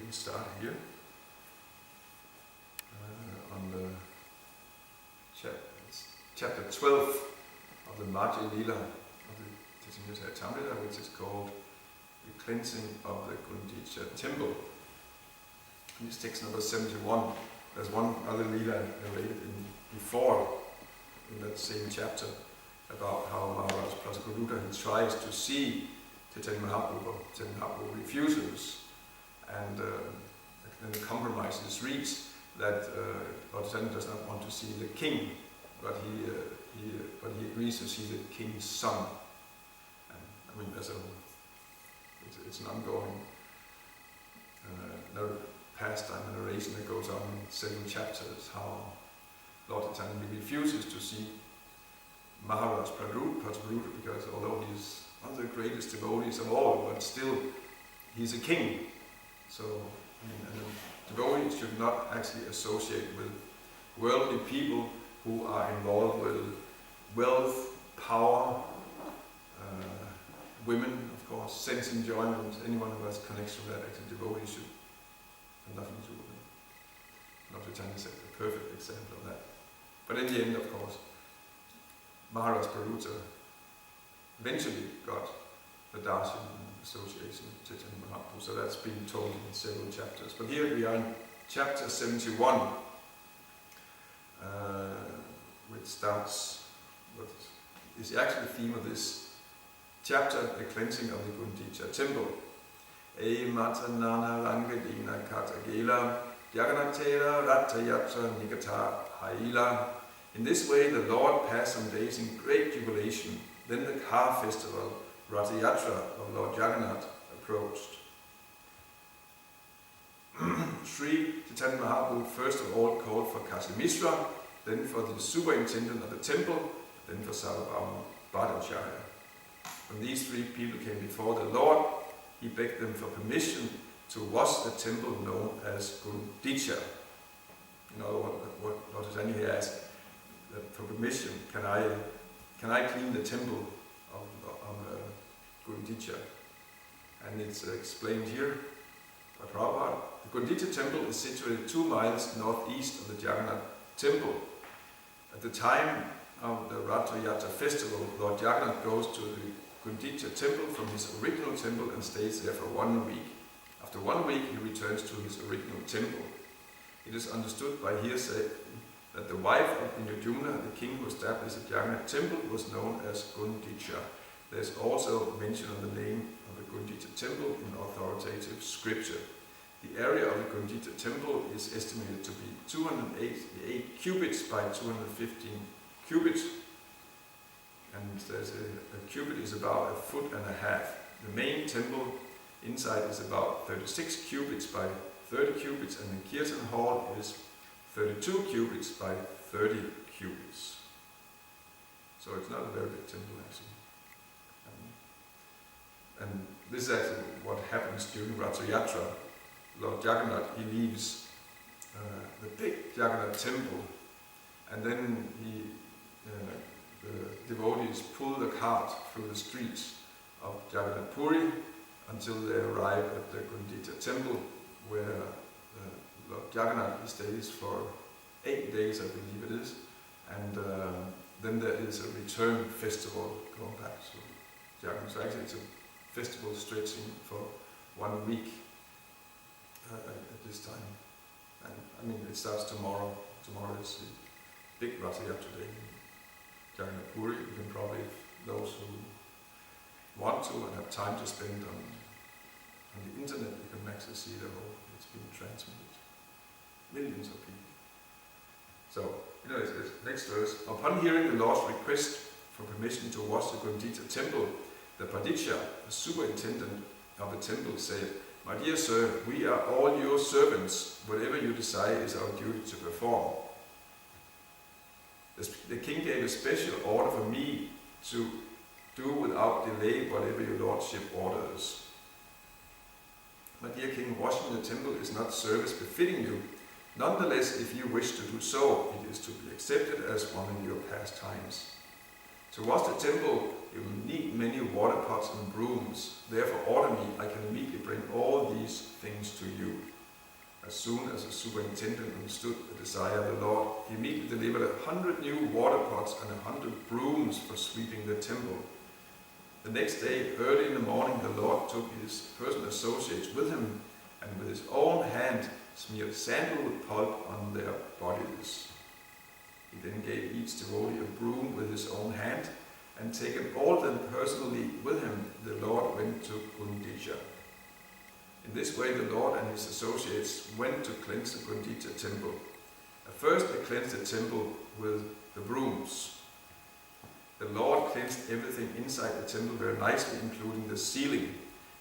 We start here on the chapter 12 of the Madhya Lila of the Chaitanya Charitamrita, which is called the cleansing of the Gundicha temple. In this text number 71, there's one other Lila narrated before in that same chapter about how Maharaj Prabhu he tries to see Chaitanya Mahaprabhu, but Chaitanya Mahaprabhu refuses, and then the compromise is reached that Lord Chaitanya does not want to see the king, but he agrees to see the king's son. And I mean, it's an ongoing pastime and narration that goes on in several chapters, how Lord Chaitanya refuses to see Maharaj Prabhu, because although he's one of the greatest devotees of all, but still he's a king. So a devotee should not actually associate with worldly people who are involved with wealth, power, women, of course, sense enjoyment. Anyone who has connection with that, actually devotee should have nothing to do with it. Lord Chaitanya is a perfect example of that. But in the end, of course, Maharaj Prabhu eventually got the darshan association with Chaitanya Mahaprabhu, so that's been told in several chapters. But here we are in chapter 71, which starts, what is actually the theme of this chapter, the cleansing of the Gundicha temple. E matanana rangadina katagela, yaganatera ratayatra nigata haila. In this way the Lord passed some days in great jubilation. Then the car festival, Ratayatra of Lord Jagannath, approached. Sri Chaitanya Mahaprabhu first of all called for Kasi Mishra, then for the superintendent of the temple, then for Sarvabhauma Bhattacharya. When these three people came before the Lord, he begged them for permission to wash the temple known as Gundicha. You know what Lord Chaitanya here asked, that for permission, can I clean the temple of Gundicha? And it's explained here by Prabhupada. The Gundicha temple is situated 2 miles northeast of the Jagannath temple. At the time of the Ratha festival, Lord Jagannath goes to the Gundicha temple from his original temple and stays there for 1 week. After 1 week, he returns to his original temple. It is understood by hearsay that the wife of Inyojumna, the king who established the Jagannath temple, was known as Gundicha. There is also mention of the name of the Gundicha temple in authoritative scripture. The area of the Gundicha temple is estimated to be 288 cubits by 215 cubits, and there's a cubit is about 1.5 feet. The main temple inside is about 36 cubits by 30 cubits, and the Kirtan hall is 32 cubits by 30 cubits. So it's not a very big temple actually. And this is actually what happens during Ratha Yatra. Lord Jagannath, he leaves the big Jagannath temple, and then the devotees pull the cart through the streets of Jagannath Puri until they arrive at the Gundicha temple, where Lord Jagannath, he stays for 8 days, I believe it is, and then there is a return festival going back to Jagannath. So actually it's a festival stretching for 1 week at this time. And I mean, it starts tomorrow. Tomorrow is the big Ratha Yatra day in Jagannath Puri. You can probably, those who want to and have time to spend on the internet, you can actually see the whole, it's being transmitted. Millions of people. So, it's next verse. Upon hearing the Lord's request for permission to wash the Gundicha temple, the Padicha, the superintendent of the temple, said, "My dear sir, we are all your servants. Whatever you desire is our duty to perform." The king gave a special order for me to do without delay whatever your lordship orders. My dear king, washing the temple is not service befitting you. Nonetheless, if you wish to do so, it is to be accepted as one of your pastimes. To wash the temple, you will need many water pots and brooms. Therefore order me, I can immediately bring all these things to you. As soon as the superintendent understood the desire of the Lord, he immediately delivered 100 new water pots and 100 brooms for sweeping the temple. The next day, early in the morning, the Lord took his personal associates with him and with his own hand smeared sandalwood pulp on their bodies. He then gave each devotee a broom with his own hand, and taking all of them personally with him, the Lord went to Gundicha. In this way, the Lord and his associates went to cleanse the Gundicha temple. At first, they cleansed the temple with the brooms. The Lord cleansed everything inside the temple very nicely, including the ceiling.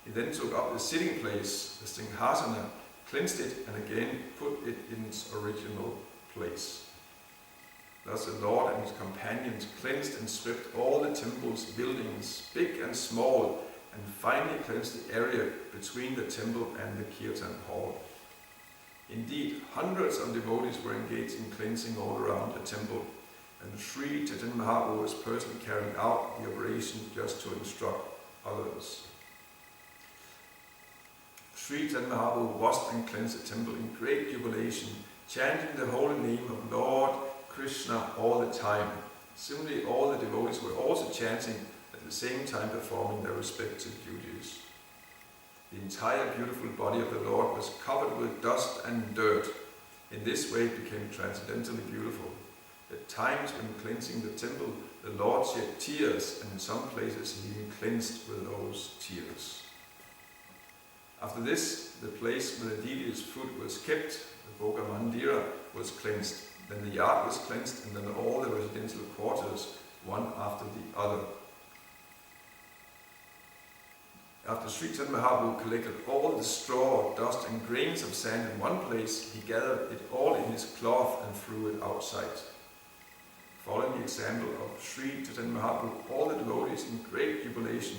He then took up the sitting place, the Singhasana, cleansed it, and again put it in its original place. Thus the Lord and his companions cleansed and swept all the temple's buildings, big and small, and finally cleansed the area between the temple and the kirtan hall. Indeed, hundreds of devotees were engaged in cleansing all around the temple, and Sri Chaitanya Mahaprabhu was personally carrying out the operation just to instruct others. Sri Chaitanya Mahaprabhu washed and cleansed the temple in great jubilation, chanting the holy name of Lord Krishna all the time. Similarly, all the devotees were also chanting at the same time, performing their respective duties. The entire beautiful body of the Lord was covered with dust and dirt. In this way it became transcendently beautiful. At times when cleansing the temple, the Lord shed tears, and in some places he even cleansed with those tears. After this, the place where the deity's foot was kept, the Bhoga Mandira, was cleansed. Then the yard was cleansed, and then all the residential quarters, one after the other. After Sri Chaitanya Mahaprabhu collected all the straw, dust and grains of sand in one place, he gathered it all in his cloth and threw it outside. Following the example of Sri Chaitanya Mahaprabhu, all the devotees in great jubilation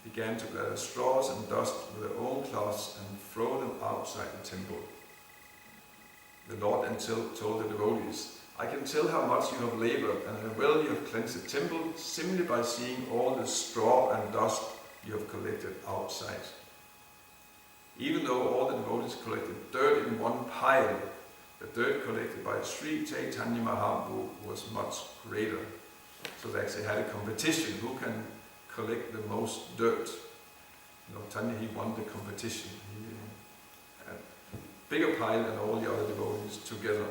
began to gather straws and dust with their own cloths and throw them outside the temple. The Lord then told the devotees, "I can tell how much you have labored and how well you have cleansed the temple simply by seeing all the straw and dust you have collected outside." Even though all the devotees collected dirt in one pile, the dirt collected by Sri Chaitanya Mahaprabhu was much greater. So they actually had a competition, who can collect the most dirt. Tanya, he won the competition. He had a bigger pile than all the other devotees together.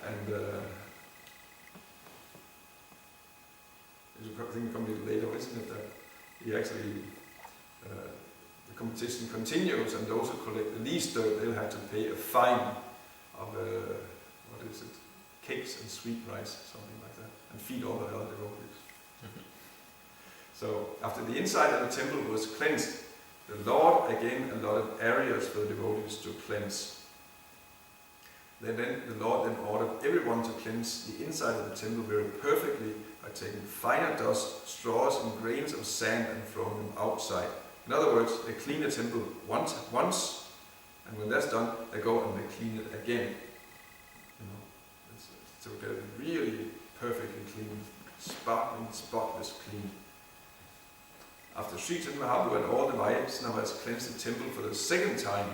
And I think it comes a bit later, isn't it, that he actually, the competition continues, and those who collect the least dirt, they'll have to pay a fine of, cakes and sweet rice, something like that, and feed all the other devotees. So, after the inside of the temple was cleansed, the Lord again allotted areas for the devotees to cleanse. Then the Lord then ordered everyone to cleanse the inside of the temple very perfectly by taking finer dust, straws and grains of sand and throwing them outside. In other words, they clean the temple once, and when that's done, they go and they clean it again. So get it really perfectly clean, sparkling, spotless clean. After Sri Chaitanya Mahaprabhu and all the Vaishnavas cleansed the temple for the second time,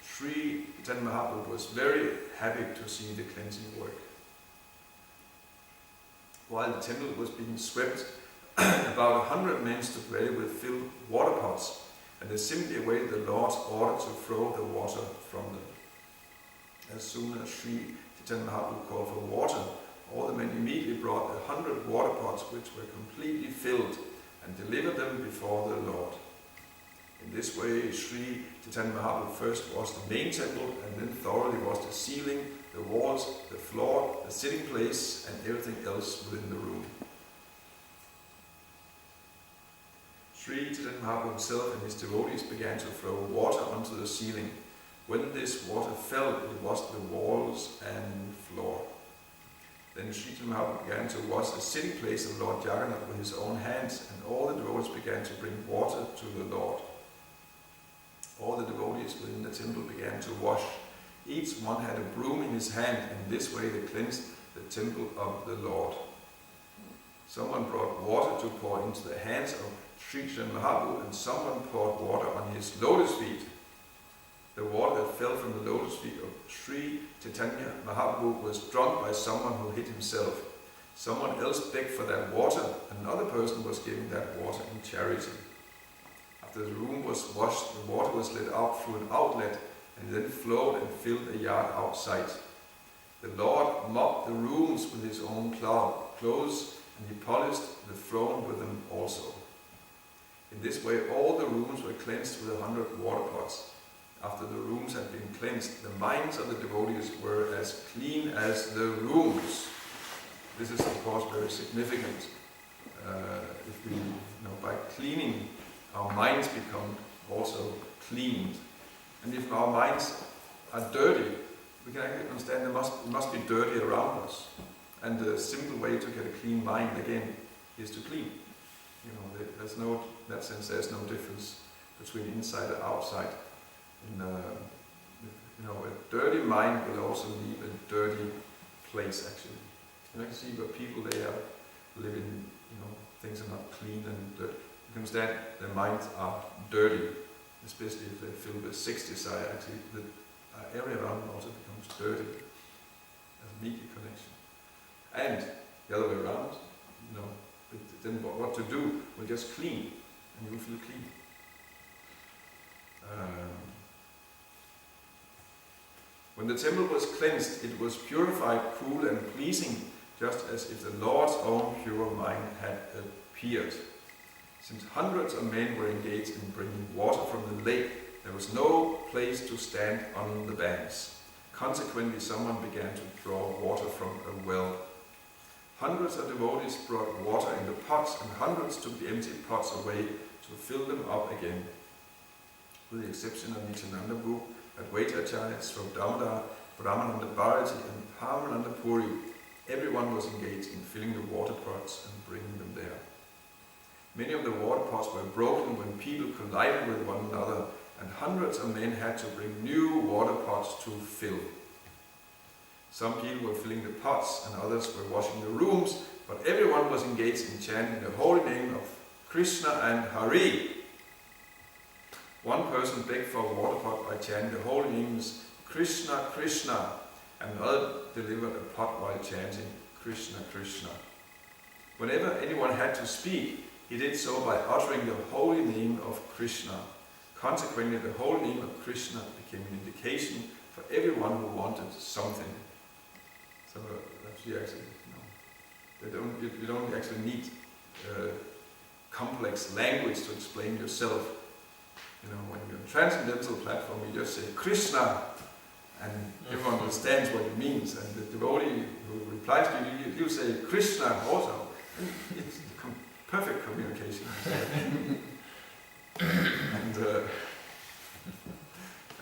Sri Chaitanya Mahaprabhu was very happy to see the cleansing work. While the temple was being swept, about 100 men stood ready with filled water pots, and they simply awaited the Lord's order to throw the water from them. As soon as Sri Chaitanya Mahaprabhu called for water, all the men immediately brought 100 water pots which were completely filled and delivered them before the Lord. In this way, Sri Chaitanya Mahaprabhu first washed the main temple and then thoroughly washed the ceiling, the walls, the floor, the sitting place, and everything else within the room. Sri Chaitanya Mahaprabhu himself and his devotees began to throw water onto the ceiling. When this water fell, it washed the walls and floor. Then Sri Chaitanya Mahaprabhu began to wash the sitting place of Lord Jagannath with his own hands, and all the devotees began to bring water to the Lord. All the devotees within the temple began to wash. Each one had a broom in his hand, and this way they cleansed the temple of the Lord. Someone brought water to pour into the hands of Sri Chaitanya Mahaprabhu, and someone poured water on his lotus feet. The water that fell from the lotus feet of Sri Chaitanya Mahaprabhu was drunk by someone who hid himself. Someone else begged for that water, and another person was giving that water in charity. After the room was washed, the water was let out through an outlet, and then flowed and filled a yard outside. The Lord mopped the rooms with his own clothes, and he polished the throne with them also. In this way all the rooms were cleansed with 100 water pots. After the rooms had been cleansed, the minds of the devotees were as clean as the rooms. This is of course very significant. If we, by cleaning, our minds become also cleaned. And if our minds are dirty, we can actually understand it must be dirty around us. And the simple way to get a clean mind again is to clean. There's no, in that sense, there's no difference between inside and outside. And, a dirty mind will also leave a dirty place, actually. And I can see where people, they are living, things are not clean and dirty. You can understand their minds are dirty, especially if they're filled with sex desire. Actually, the area around them also becomes dirty. There's a media connection. And the other way around, then what to do? We'll just clean, and you will feel clean. When the temple was cleansed, it was purified, cool and pleasing, just as if the Lord's own pure mind had appeared. Since hundreds of men were engaged in bringing water from the lake, there was no place to stand on the banks. Consequently, someone began to draw water from a well. Hundreds of devotees brought water in the pots, and hundreds took the empty pots away to fill them up again. With the exception of Nityananda Prabhu, Advaita-acharya, Swarup-Damodar, Brahmananda Bharati and Paramananda Puri, everyone was engaged in filling the water pots and bringing them there. Many of the water pots were broken when people collided with one another, and hundreds of men had to bring new water pots to fill. Some people were filling the pots and others were washing the rooms, but everyone was engaged in chanting the holy name of Krishna and Hari. One person begged for a water pot by chanting the holy names Krishna, Krishna, and another delivered a pot while chanting Krishna, Krishna. Whenever anyone had to speak, he did so by uttering the holy name of Krishna. Consequently, the holy name of Krishna became an indication for everyone who wanted something. So you don't actually need complex language to explain yourself. When you're on a transcendental platform, you just say Krishna, and everyone understands what it means. And the devotee who replies to you, he'll say Krishna also. And it's perfect communication. And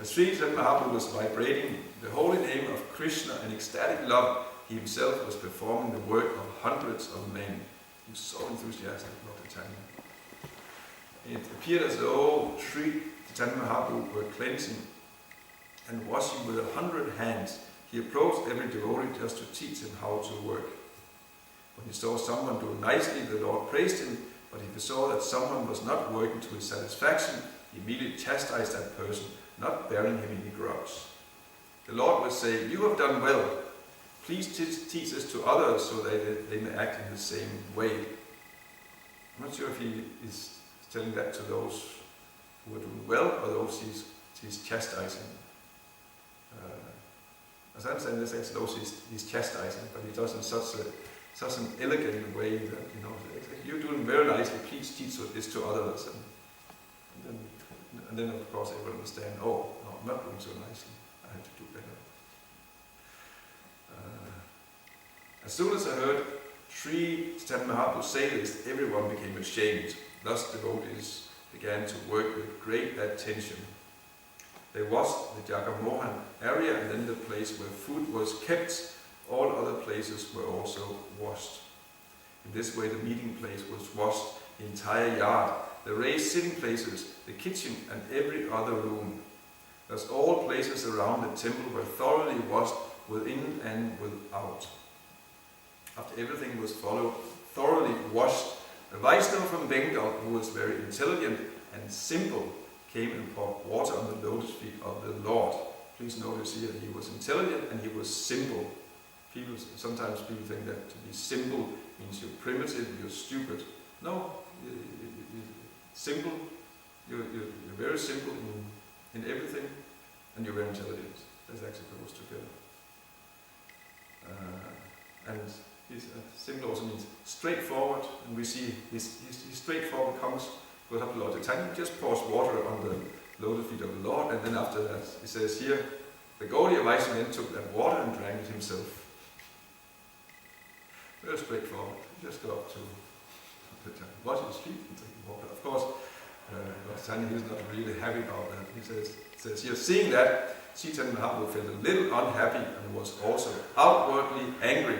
as Sri Chaitanya Mahaprabhu was vibrating the holy name of Krishna in ecstatic love, he himself was performing the work of hundreds of men. He was so enthusiastic about the time. It appeared as though Sri Chaitanya Mahaprabhu were cleansing and washing with 100 hands. He approached every devotee just to teach him how to work. When he saw someone do nicely, the Lord praised him, but if he saw that someone was not working to his satisfaction, he immediately chastised that person, not bearing him any grudge. The Lord would say, "You have done well. Please teach this to others so that they may act in the same way." I'm not sure if he is telling that to those who are doing well or those he's chastising. As I understand this, it's those he's chastising, but he does in such an elegant way that, you're doing very nicely, please teach this to others. And then of course everyone understand, oh, no, I'm not doing so nicely, I have to do better. As soon as I heard Sri Chaitanya Mahaprabhu say this, everyone became ashamed. Thus devotees began to work with great attention. They washed the Jagamohan area and then the place where food was kept. All other places were also washed. In this way the meeting place was washed, the entire yard, the raised sitting places, the kitchen and every other room. Thus all places around the temple were thoroughly washed within and without. After everything was thoroughly washed, a Vaishnava from Bengal, who was very intelligent and simple, came and poured water on the lotus feet of the Lord. Please notice here, he was intelligent and he was simple. Sometimes people think that to be simple means you're primitive, you're stupid. No, simple. You're very simple in everything, and you're very intelligent. That actually goes together. And simple also means straightforward, and we see his straightforward goes up to Lord Chaitanya, just pours water on the lotus feet of the Lord, and then after that, he says here, the Gaudiya Vaishnava then took that water and drank it himself. Very straightforward. Just go up to wash his feet and drink water. Of course, Lord Chaitanya is not really happy about that. He says here, seeing that, Chaitanya Mahaprabhu felt a little unhappy and was also outwardly angry.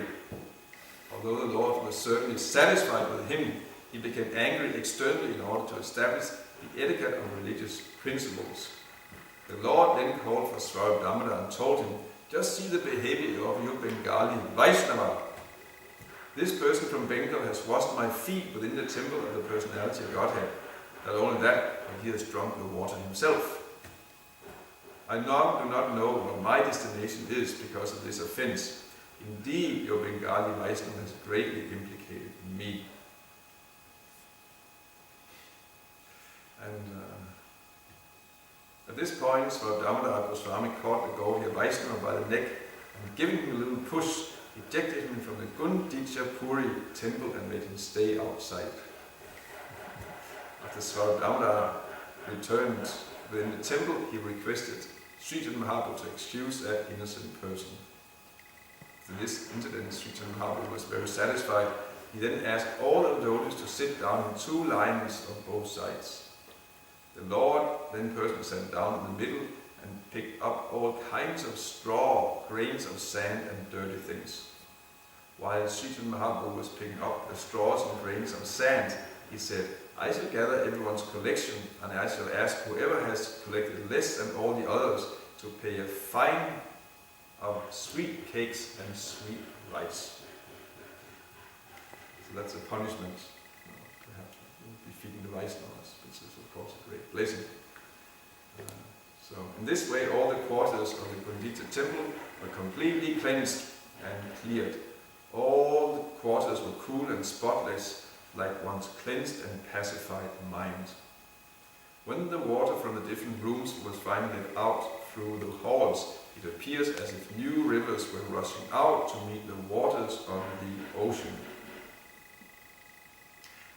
Although the Lord was certainly satisfied with him, he became angry externally in order to establish the etiquette of religious principles. The Lord then called for Swami Damodar and told him, just see the behavior of your Bengali Vaishnava. This person from Bengal has washed my feet within the temple of the personality of Godhead. Not only that, but he has drunk the water himself. I now do not know what my destination is because of this offense. Indeed, your Bengali Vaishnava has greatly implicated me. And at this point, Swami Damodar Goswami caught the Gaudiya Vaishnava by the neck and giving him a little push, ejected him from the Gundicha Puri temple and made him stay outside. After Swami Damodar returned within the temple, he requested Sri Chaitanya Mahaprabhu to excuse that innocent person. After this incident, Sri Chaitanya Mahaprabhu was very satisfied. He then asked all the devotees to sit down in 2 lines on both sides. The Lord then personally sat down in the middle and picked up all kinds of straw, grains of sand and dirty things. While Sri Chaitanya Mahaprabhu was picking up the straws and grains of sand, he said, I shall gather everyone's collection and I shall ask whoever has collected less than all the others to pay a fine of sweet cakes and sweet rice. So that's a punishment. To have to be feeding the rice now, which is of course a great blessing. So in this way all the quarters of the Gundita temple were completely cleansed and cleared. All the quarters were cool and spotless, like one's cleansed and pacified mind. When the water from the different rooms was finally let out through the halls, it appears as if new rivers were rushing out to meet the waters of the ocean.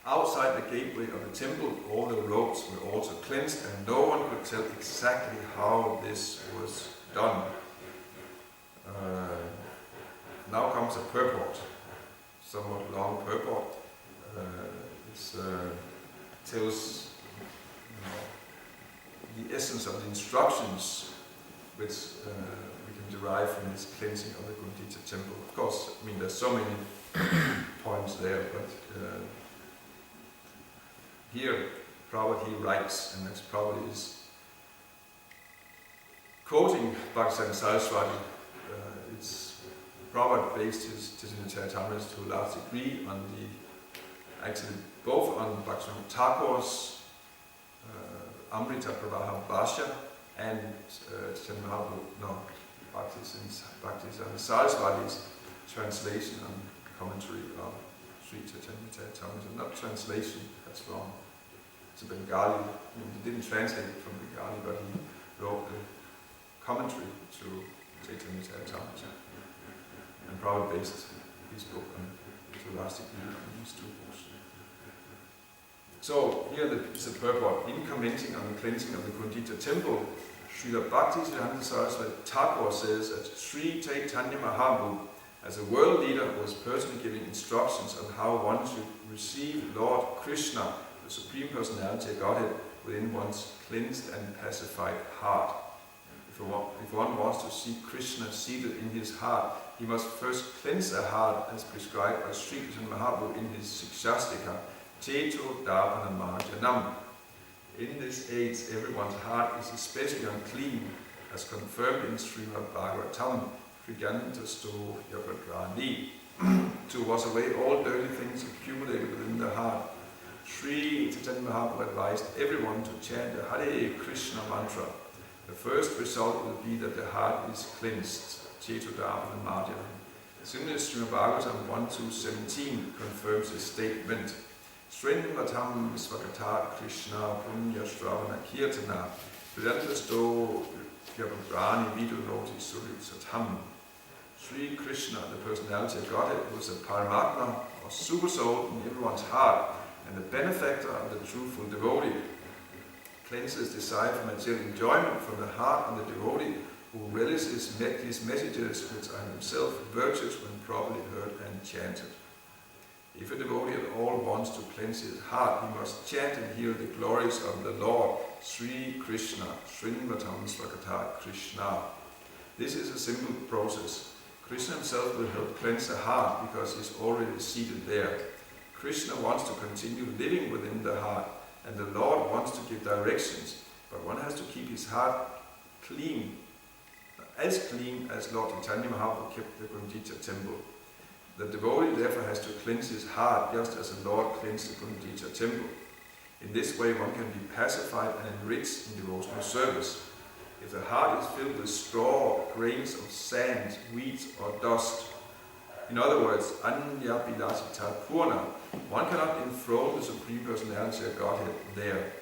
Outside the gateway of the temple, all the roads were also cleansed, and no one could tell exactly how this was done. Now comes a purport, somewhat long purport. It tells the essence of the instructions which we can derive from this cleansing of the Gundita temple. Of course, I mean there's so many points there, but here Prabhupada he writes, and that's probably is quoting Bhaktisiddhanta Saraswati. It's Prabhupada based his Chaitanya Charitamrita to a large degree on actually both on Bhaktivinoda Thakur's Amrita Pravaha Bhashya and Bhaktisiddhanta Saraswati's translation and commentary of Sri Chaitanya Charitamrita. Not translation, that's wrong. It's a Bengali. I mean, he didn't translate it from Bengali, but he wrote a commentary to Chaitanya Charitamrita. And probably based his book on to a large degree on these 2 books. So here is a purport. In commenting on the cleansing of the Gundita temple, Srila Bhaktisiddhanta Saraswati Thakur says that Sri Chaitanya Mahaprabhu, as a world leader, was personally giving instructions on how one should receive Lord Krishna, the Supreme Personality of Godhead, within one's cleansed and pacified heart. If one wants to see Krishna seated in his heart, he must first cleanse the heart as prescribed by Sri Chaitanya Mahaprabhu in his Sikshastika, Cheto Dapana Mahajanam. In this age, everyone's heart is especially unclean, as confirmed in Srimad Bhagavatam, Trigantasto Yogagrani. To wash away all dirty things accumulated within the heart, Sri Chaitanya Mahaprabhu advised everyone to chant the Hare Krishna mantra. The first result will be that the heart is cleansed. Chetudama Madhyam. Similarly, Srimad Bhagavatam 1.2.17 confirms this statement. Srinvatam Svagata Krishna Punya Shravana Kirtana Vedantasto Vyapabrani Vidunoti Suryasatam. Sri Krishna, the personality of Godhead, who is a Paramatma or super soul in everyone's heart and the benefactor of the truthful devotee, cleanses desire for material enjoyment from the heart of the devotee who relishes these messages which are himself virtuous when properly heard and chanted. If a devotee at all wants to cleanse his heart, he must chant and hear the glories of the Lord, Sri Krishna, Srinvatam Svagata Krishna. This is a simple process. Krishna himself will help cleanse the heart because he is already seated there. Krishna wants to continue living within the heart, and the Lord wants to give directions, but one has to keep his heart clean, as clean as Lord Chaitanya Mahaprabhu kept the Gundita temple. The devotee therefore has to cleanse his heart just as the Lord cleansed the Gundita temple. In this way one can be pacified and enriched in devotional service. If the heart is filled with straw, grains of sand, weeds or dust, in other words, Anya Bilasita Purna, one cannot enthrone the Supreme Personality of Godhead there.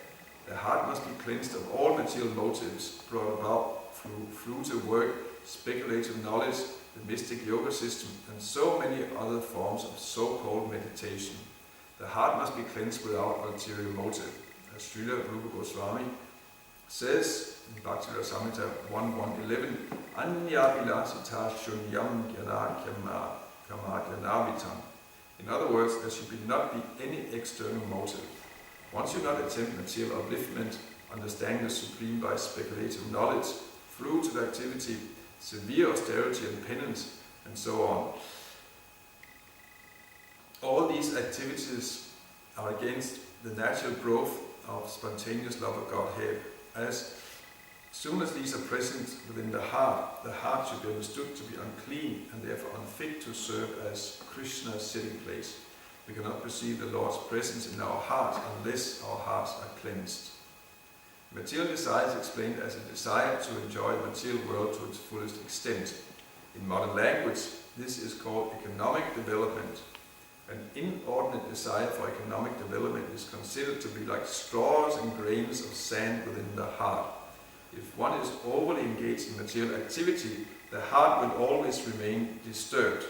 The heart must be cleansed of all material motives brought about through fruitive work, speculative knowledge, the mystic yoga system, and so many other forms of so-called meditation. The heart must be cleansed without ulterior motive. As Srila Rupa Goswami says in Bhakti Rasamrita 1.1.11, Anya Bilasita Shunyam Gyana Kamadhyanavitam. In other words, there should not be any external motive. One should not attempt material upliftment, understanding the Supreme by speculative knowledge, fruitive activity, severe austerity and penance, and so on. All these activities are against the natural growth of spontaneous love of Godhead. As soon as these are present within the heart should be understood to be unclean and therefore unfit to serve as Krishna's sitting place. We cannot perceive the Lord's presence in our hearts unless our hearts are cleansed. Material desire is explained as a desire to enjoy the material world to its fullest extent. In modern language, this is called economic development. An inordinate desire for economic development is considered to be like straws and grains of sand within the heart. If one is overly engaged in material activity, the heart will always remain disturbed.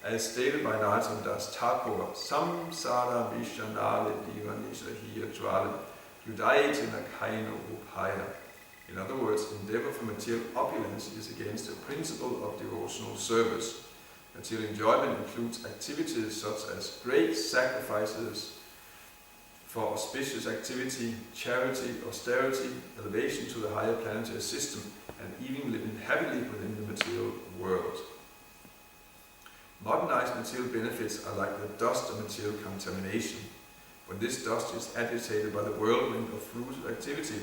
As stated by Narottam Das Thakur, Samsara Vishanale Divanishahiya Jwala Yudaitina Kaino Upaya. In other words, endeavor for material opulence is against the principle of devotional service. Material enjoyment includes activities such as great sacrifices for auspicious activity, charity, austerity, elevation to the higher planetary system, and even living happily within the material world. Modernized material benefits are like the dust of material contamination. When this dust is agitated by the whirlwind of fruitive activity,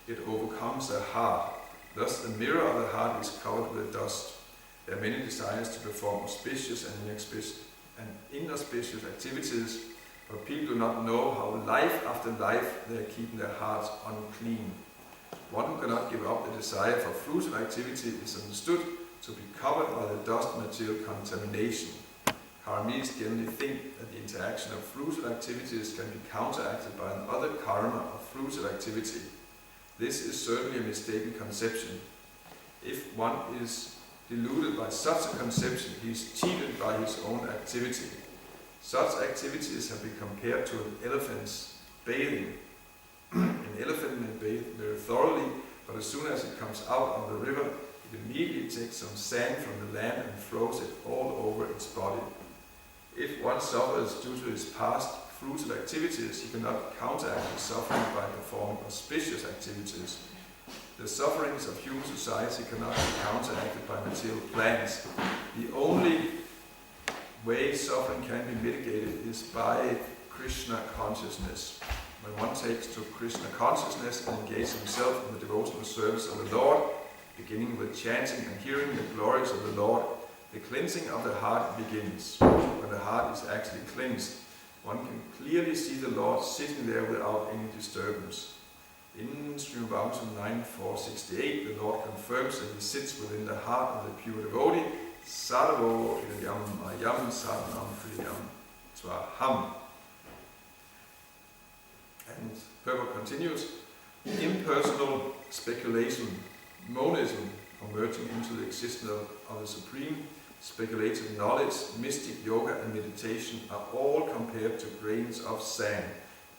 it overcomes the heart. Thus the mirror of the heart is covered with dust. There are many desires to perform auspicious and inauspicious activities, but people do not know how life after life they are keeping their hearts unclean. One who cannot give up the desire for fruitive activity is understood to be covered by the dust of material contamination. Karmis generally think that the interaction of fruitive activities can be counteracted by another karma of fruitive activity. This is certainly a mistaken conception. If one is deluded by such a conception, he is cheated by his own activity. Such activities have been compared to an elephant's bathing. An elephant may bathe very thoroughly, but as soon as it comes out of the river, it immediately takes some sand from the land and throws it all over its body. If one suffers due to his past fruitive activities, he cannot counteract his suffering by performing auspicious activities. The sufferings of human society cannot be counteracted by material plans. The only way suffering can be mitigated is by Krishna consciousness. When one takes to Krishna consciousness and engages himself in the devotional service of the Lord, beginning with chanting and hearing the glories of the Lord, the cleansing of the heart begins. When the heart is actually cleansed, one can clearly see the Lord sitting there without any disturbance. In Srimad Bhagavatam 9.468, the Lord confirms that he sits within the heart of the pure devotee, Sarvo Idayam Ayam Sadhanam Priyam Tvaham. And Prabhupada continues, impersonal speculation, monism, or merging into the existence of the Supreme, speculative knowledge, mystic yoga and meditation are all compared to grains of sand.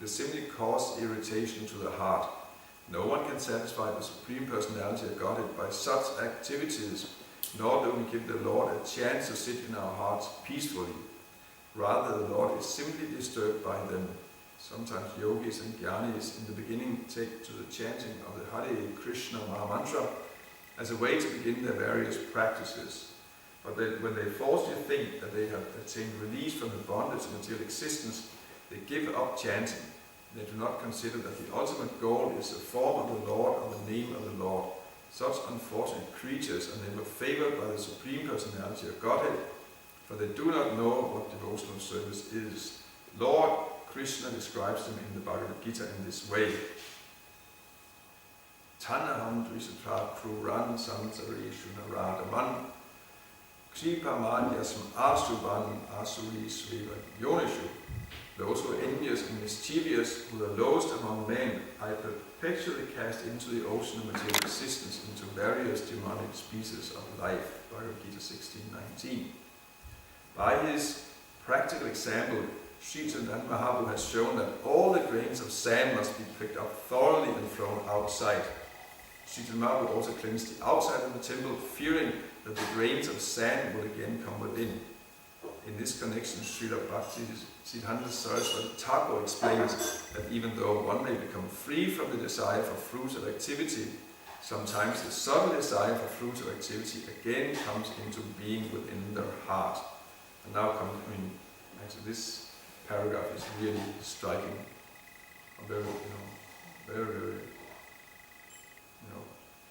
They simply cause irritation to the heart. No one can satisfy the Supreme Personality of Godhead by such activities, nor do we give the Lord a chance to sit in our hearts peacefully. Rather, the Lord is simply disturbed by them. Sometimes yogis and jnanis in the beginning take to the chanting of the Hare Krishna Mahamantra as a way to begin their various practices. But when they falsely think that they have attained release from the bondage of material existence, they give up chanting. They do not consider that the ultimate goal is the form of the Lord or the name of the Lord. Such unfortunate creatures are never favored by the Supreme Personality of Godhead, for they do not know what devotional service is. Lord Krishna describes them in the Bhagavad Gita in this way. Tanaham drisatra kruran samsareshu naradaman Kripamanyasam asuban asuri sveva yonishu. Those who are envious and mischievous, who are lowest among men, I perpetually cast into the ocean of material existence, into various demonic species of life. Bhagavad Gita 16:19. By his practical example, Sri Chaitanya Mahaprabhu has shown that all the grains of sand must be picked up thoroughly and thrown outside. Sri Chaitanya Mahaprabhu also cleansed the outside of the temple, fearing that the grains of sand will again come within. In this connection, Srila Bhakti Siddhanta Saraswati Thakur explains that even though one may become free from the desire for fruits of activity, sometimes the subtle desire for fruits of activity again comes into being within their heart. And now actually this paragraph is really striking, very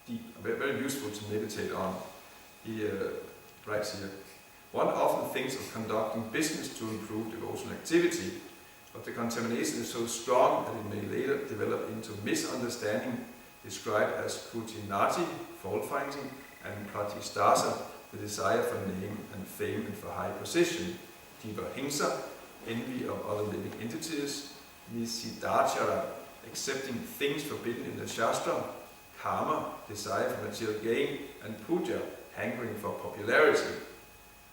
deep, very useful to meditate on. He writes here, one often thinks of conducting business to improve devotional activity, but the contamination is so strong that it may later develop into misunderstanding, described as kutinati, fault-finding, and pratistasa, the desire for name and fame and for high position, diva hingsa, envy of other living entities, nisidachara, accepting things forbidden in the Shastra, karma, desire for material gain, and puja, hankering for popularity.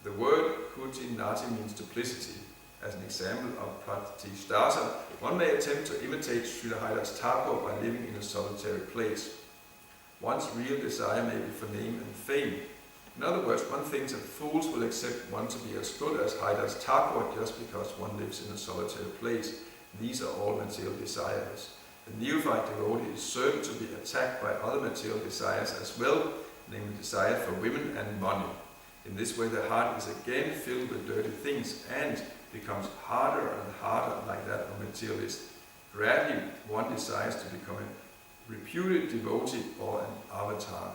The word kutinati means duplicity. As an example of pratistasa, one may attempt to imitate Srila Haridas Thakur by living in a solitary place. One's real desire may be for name and fame. In other words, one thinks that fools will accept one to be as good as Haridas Thakur just because one lives in a solitary place. These are all material desires. The neophyte devotee is certain to be attacked by other material desires as well, namely desire for women and money. In this way, the heart is again filled with dirty things and becomes harder and harder like that of a materialist. Gradually, one desires to become a reputed devotee or an avatar.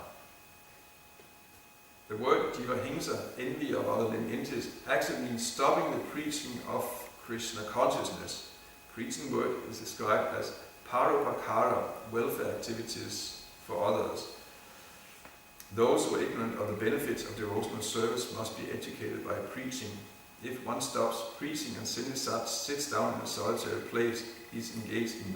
The word diva hingsa, envy of other living entities, actually means stopping the preaching of Krishna consciousness. Preaching work is described as paropakara, welfare activities for others. Those who are ignorant of the benefits of devotional service must be educated by preaching. If one stops preaching and simply sits down in a solitary place, he is engaged in